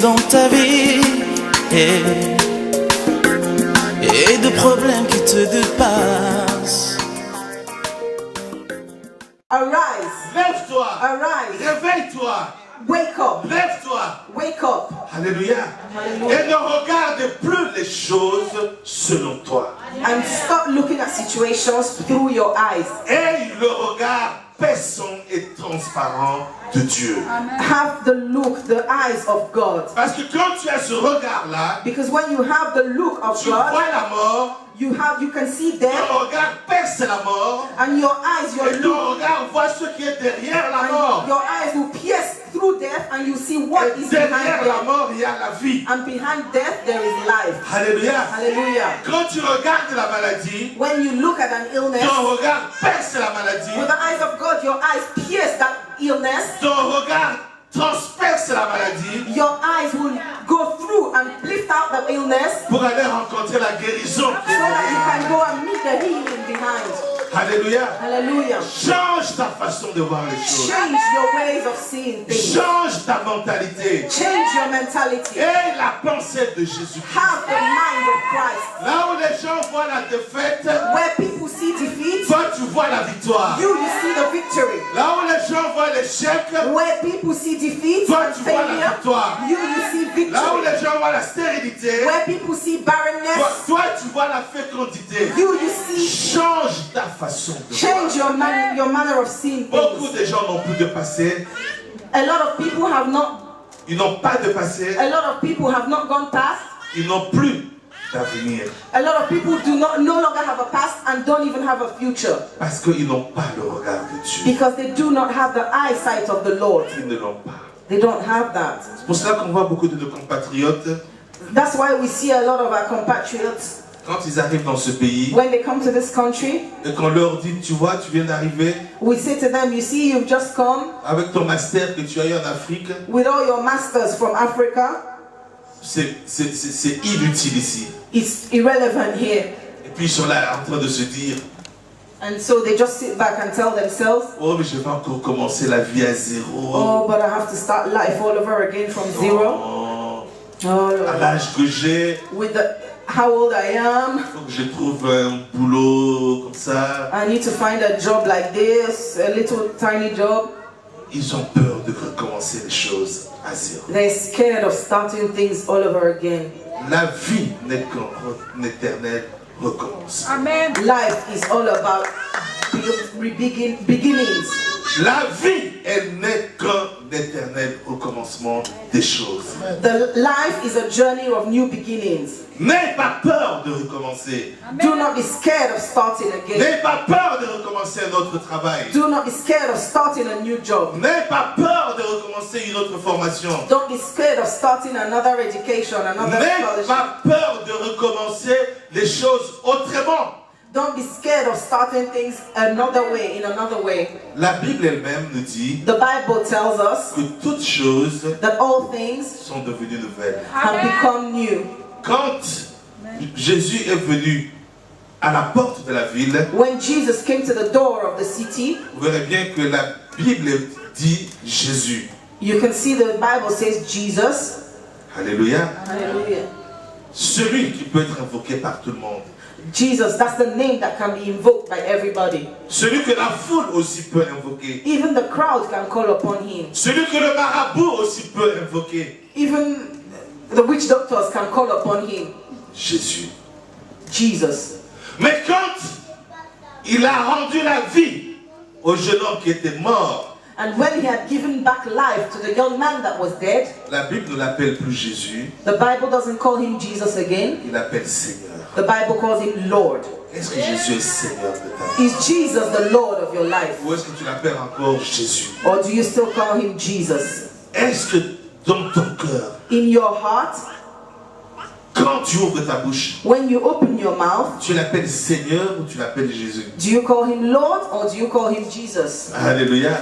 dans ta vie et de problèmes qui te dépassent. Arise. Lève-toi. Arise. Réveille-toi. Wake up. Lève-toi. Wake up. Alléluia. Hallelujah. Et ne regarde plus les choses selon toi. And stop looking at situations through your eyes. Et le regard perçant et transparent de Dieu. Have the look, the eyes of God. Parce que quand tu as ce regard-là, Because when you have the look of tu vois God, la mort, you can see ton death, regard perce la mort, and your eyes, your et ton look, regard voit ce qui est derrière la mort. and your eyes will pierce through death, and you see what Et is derrière behind la death. mort, il y a la vie. And behind death there is life. Alléluia. Hallelujah. Quand tu regardes la maladie, When you look at an illness, ton regard perce la maladie, with the eyes of God, your eyes pierce that illness. ton regard transperce la maladie Your eyes will go through and lift out the illness pour aller rencontrer la guérison. so that you can go and meet the healing behind. Alléluia. Hallelujah. Change ta façon de voir les choses. Change your ways of seeing things. Change ta mentalité. Change your mentality. Et la pensée de Jésus. Have the mind of Christ. Là où les gens voient la défaite, Where people see defeat, toi tu vois la victoire. you see the victory. Là où les gens voient l'échec, Where people see defeat toi and tu vois la failure, victoire. you see Là où victory. les gens voient la stérilité, Where people see barrenness, toi tu vois la fécondité. you see. Change ta façon de voir. Change your manner of seeing Beaucoup things. de gens n'ont plus de passé. A lot of people have not. Ils n'ont pas de passé. A lot of people have not gone past. Ils n'ont plus d'avenir. A lot of people no longer have a past and don't even have a future Parce qu'ils n'ont pas le regard de Dieu. because they do not have the eyesight of the Lord. Ils ne l'ont pas. They don't have that. C'est pour cela qu'on voit beaucoup de nos compatriotes, That's why we see a lot of our compatriots quand ils arrivent dans ce pays, when they come to this country. et qu'on leur dit, tu vois, tu viens d'arriver We say to them, you see, you've just come avec ton master que tu as eu en Afrique, with all your masters from Africa. c'est inutile ici. It's irrelevant here. Et puis ils sont là en train de se dire, And so they just sit back and tell themselves, oh mais je vais encore commencer la vie à zéro. oh, but I have to start life all over again from zero. Oh, Oh, à l'âge que j'ai, with how old I am, il faut que je trouve un boulot comme ça. I need to find a job like this, a little tiny job. Ils ont peur de recommencer les choses à zéro. They're scared of starting things all over again. La vie n'est qu'un éternel recommencement. Amen. Life is all about beginnings. La vie, elle n'est qu'un éternel recommencement des choses. The life is a journey of new beginnings. N'aie pas peur de recommencer. Do not be scared of starting again. N'aie pas peur de recommencer un autre travail. Do not be scared of starting a new job. N'aie pas peur de recommencer une autre formation. Don't be scared of starting another education, another N'aie scholarship. pas peur de recommencer les choses autrement. Don't be scared of starting things another way, in another way. La Bible elle-même nous dit The Bible tells us que toutes choses that all things sont devenues nouvelles. have become new. Quand Jésus est venu à la porte de la ville, When Jesus came to the door of the city, vous verrez bien que la Bible dit Jésus. you can see the Bible says Jesus. Alléluia. Hallelujah. Celui qui peut être invoqué par tout le monde. Jesus, that's the name that can be invoked by everybody. Celui que la foule aussi peut invoquer. Even the crowd can call upon him. Celui que le marabout aussi peut invoquer. Even the witch doctors can call upon him. Jésus. Jesus. Mais quand il a rendu la vie au jeune homme qui était mort, And when he had given back life to the young man that was dead, la Bible ne l'appelle plus Jésus, the Bible doesn't call him Jesus again. il l'appelle Seigneur. The Bible calls him Lord. Est-ce que Jésus est Seigneur de ta vie? Is Jesus the Lord of your life? Ou est-ce que tu l'appelles encore Jésus? Or do you still call him Jesus? Est-ce que dans ton cœur, In your heart, quand tu ouvres ta bouche, when you open your mouth, tu l'appelles Seigneur ou tu l'appelles Jésus? do you call him Lord or do you call him Jesus? Alléluia.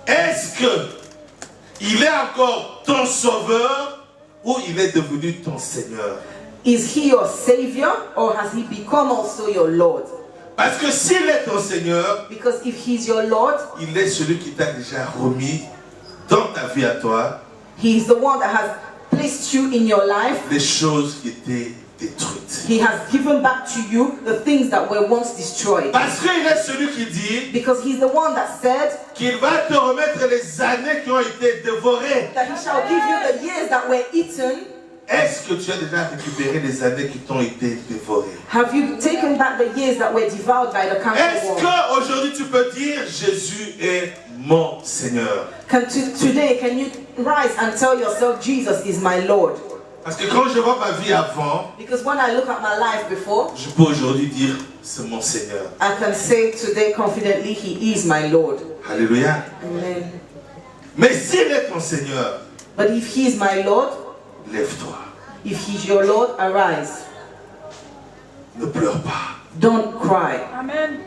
Est-ce que il est encore ton sauveur ou il est devenu ton Seigneur? Is he your Savior or has he become also your Lord? Parce que s'il est ton Seigneur, Because if he's your Lord, il est celui qui t'a déjà remis dans ta vie à toi He is the one that has placed you in your life. les choses qui étaient détruites. He has given back to you the things that were once destroyed. Parce qu'il est celui qui dit Because he's the one that said qu'il va te remettre les années qui ont été dévorées. that he shall give you the years that were eaten. Est-ce que tu as déjà récupéré les années qui t'ont été dévorées? Have you taken back the years that were devoured by the Est-ce cancer worm? qu'aujourd'hui tu peux dire Jésus est mon Seigneur? Today, can you rise and tell yourself, Jesus is my Lord? Parce que quand je vois ma vie avant, Because when I look at my life before, je peux aujourd'hui dire c'est mon Seigneur. I can say today confidently, He is my Lord. Alléluia. Amen. Mais s'il est ton Seigneur, But if He is my Lord, lève-toi. if He's your Lord, arise. Ne pleure pas. Don't cry. Amen.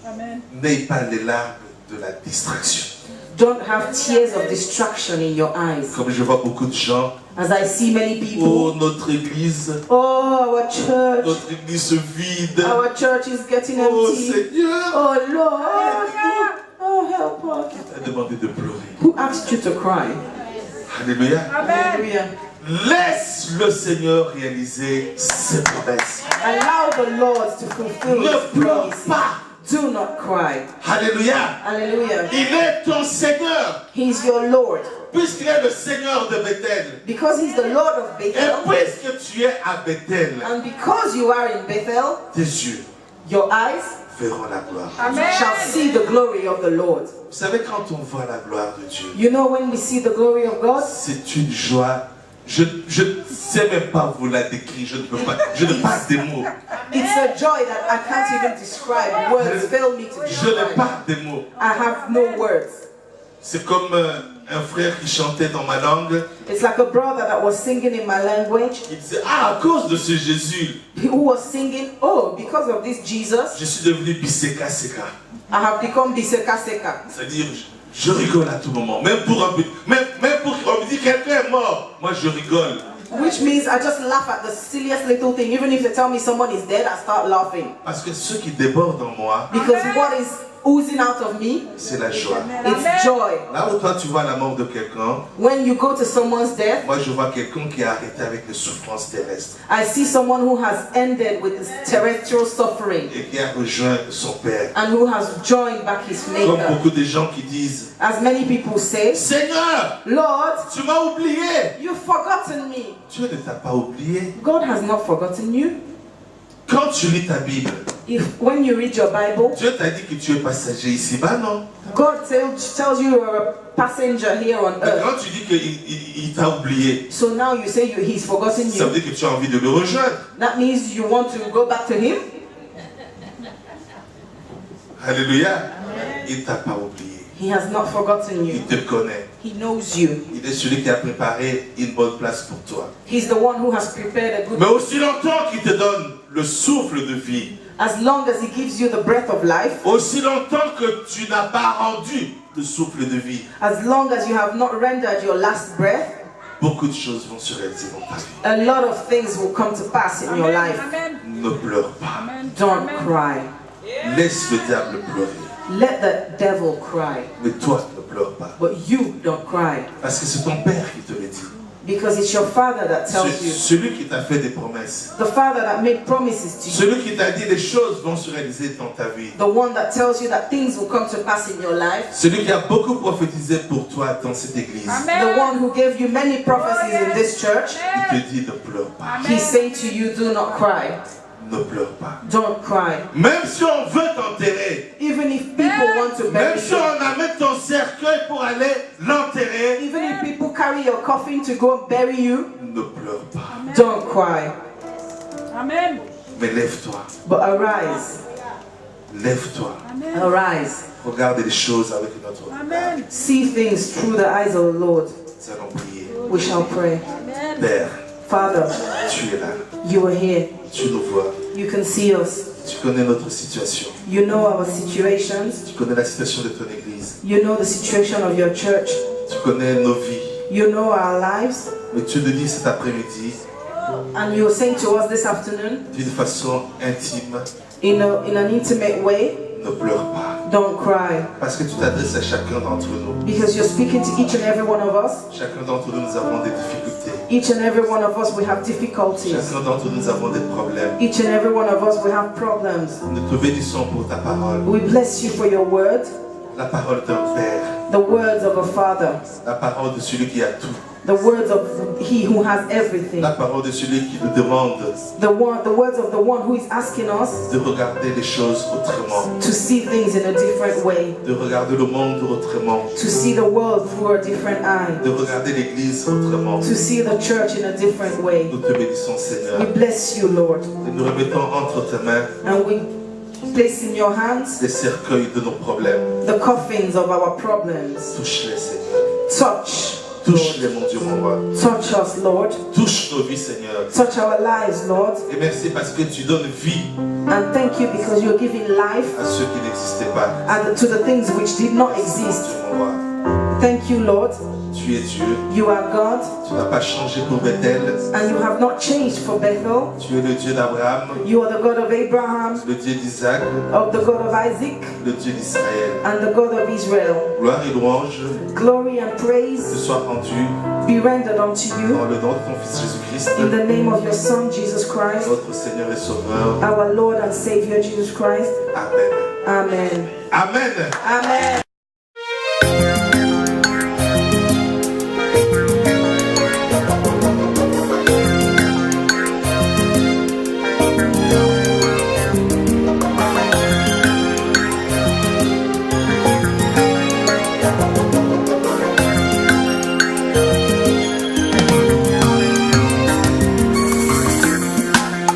Amen. N'aie pas les larmes de la distraction. Don't have tears of distraction in your eyes. Comme je vois beaucoup de gens, As I see many people, oh notre église our church, se vide. our church is getting Oh empty. Seigneur, Oh Lord, oh help us. tu as demandé de pleurer. Who asked you to cry? Alléluia. Amen. Hallelujah. Laisse le Seigneur réaliser ses promesses. Allow the Lord to fulfill Ne His pleure promises. pas. Do not cry. Alléluia. Hallelujah. Il est ton Seigneur. He's your Lord. Puisqu'il est le Seigneur de Bethel. Because He's the Lord of Et Bethel. puisque tu es à Bethel, And because you are in Bethel, tes yeux your eyes verront la gloire. Amen. shall see the glory of the Lord. Vous savez, quand on voit la gloire de Dieu, You know when we see the glory of God, c'est une joie. Je ne sais même pas vous la décrire. Je ne peux pas. Je ne passe des mots. it's a joy that I can't even describe. Words fail me to Je ne describe. parle des mots. I have no words. C'est comme un frère qui chantait dans ma langue. It's like a brother that was singing in my language, Il disait, ah, à cause de ce Jésus, who was singing, oh, because of this Jesus, je suis devenu biseka seka. I have become Biseka Seka. C'est-à-dire, je rigole à tout moment. Même pour on me dit quelqu'un est mort, moi je rigole. Which means I just laugh at the silliest little thing. Even if they tell me someone is dead, I start laughing. Parce que ce qui déborde en moi, Because what is oozing out of me, c'est la joie. it's joy. Là où toi tu vois la mort de quelqu'un, When you go to someone's death, moi je vois quelqu'un qui a arrêté avec les souffrances terrestres I see someone who has ended with this terrestrial suffering et qui a rejoint son Père. and who has joined back his Comme maker. beaucoup de gens qui disent, As many people say, Seigneur, Lord, tu m'as oublié. you've forgotten me. Dieu ne t'a pas oublié. God has not forgotten you. Quand tu lis ta Bible, When you read your Bible, Dieu t'a dit que tu es passager ici-bas, non? God tells you you're a passenger here on Mais earth. quand tu dis qu'il t'a oublié, So now you say He's forgotten ça veut you. dire que tu as envie de le rejoindre. That means you want to go back to Him. Alléluia. Il ne t'a pas oublié. He has not forgotten you. Il te connaît. He knows you. Il est celui qui a préparé une bonne place pour toi. He's the one who has prepared a good. Mais aussi longtemps qu'il te donne le souffle de vie, As long as He gives you the breath of life, aussi longtemps que tu n'as pas rendu le souffle de vie, as long as you have not rendered your last breath, beaucoup de choses vont se réaliser dans ta vie. a lot of things will come to pass in your life. Amen. Ne pleure pas. Amen. Don't cry. Laisse le diable pleurer. Let the devil cry, Mais toi, ne pleure pas. but you don't cry. Parce que c'est ton Père qui te le dit. Because it's your Father that tells you. Celui qui t'a fait des promesses. The Father that made promises to you. Celui qui t'a dit les choses vont se réaliser dans ta vie. The one that tells you that things will come to pass in your life. Celui qui a beaucoup prophétisé pour toi dans cette église. The one who gave you many prophecies in this church. Il te dit ne pleure pas. He's saying to you, do not cry. Ne pleure pas. Don't cry. Même si on veut t'enterrer, Even if people want to même bury si you. on amène ton cercueil pour aller l'enterrer, Even if people carry your coffin to go and bury you. ne pleure pas. Don't cry. Amen. Mais lève-toi. But arise. Lève-toi. Arise. Regarde les choses avec notre regard. Amen. See things through the eyes of the Lord. Nous allons prier. We shall pray. Père, Father, tu es là. you are here. Tu nous vois. You can see us. Tu connais notre situation. You know our situations. Tu connais la situation de ton église. You know the situation of your church. Tu connais nos vies. You know our lives. Mais tu nous dis cet après-midi, And you're saying to us this afternoon, d'une façon intime, in an intimate way, ne pleure pas. Don't cry. Parce que tu t'adresses à chacun d'entre nous. Because you're speaking to each and every one of us. Chacun d'entre nous, nous avons des difficultés. Each and every one of us, we have difficulties. Chacun d'entre nous, nous avons des problèmes. Each and every one of us, we have problems. Nous te bénissons pour ta parole. We bless you for your word, La parole d'un Père. the words of a father, La parole de celui qui a tout. the words of he who has everything, La parole de celui qui nous demande the words of the one who is asking us de regarder les choses autrement. to see things in a different way, De regarder le monde autrement. to see the world through a different eye, De regarder l'église autrement. to see the church in a different way. Nous te bénissons, Seigneur. We bless you, Lord, Et nous remettons entre tes mains and we place in your hands les cercueils de nos problèmes. the coffins of our problems. Touche-les, Seigneur. Touch, Touche-les, mon Dieu, mon roi. touch us, Lord. Touche nos vies, Seigneur. Touch our lives, Lord. Et merci parce que tu donnes vie And thank you because you're giving life à ceux qui n'existaient pas. to the things which did not exist. Dieu, mon roi. Thank you, Lord. Tu es Dieu. You are God, Tu n'as pas changé pour Bethel. and you have not changed for Bethel. Tu es le Dieu d'Abraham, You are the God of Abraham, le Dieu d'Isaac, of the God of Isaac, le Dieu d'Israël. and the God of Israel. Gloire et louange Glory and te praise soient rendues be rendered unto dans you le nom de ton Fils Jésus-Christ, in the name of your Son, Jesus Christ, notre Seigneur et Sauveur. our Lord and Savior, Jesus Christ. Amen. Amen. Amen. Amen.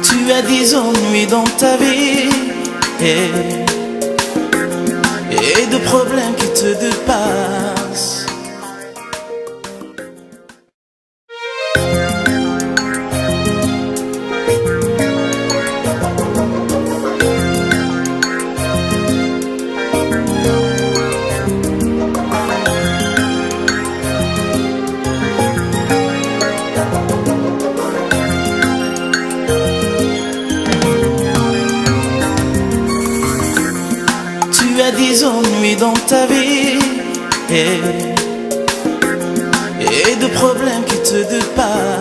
Tu as des ennuis dans ta vie et de problèmes qui te dépassent. Tu as des ennuis dans ta vie et de problèmes qui te dépassent.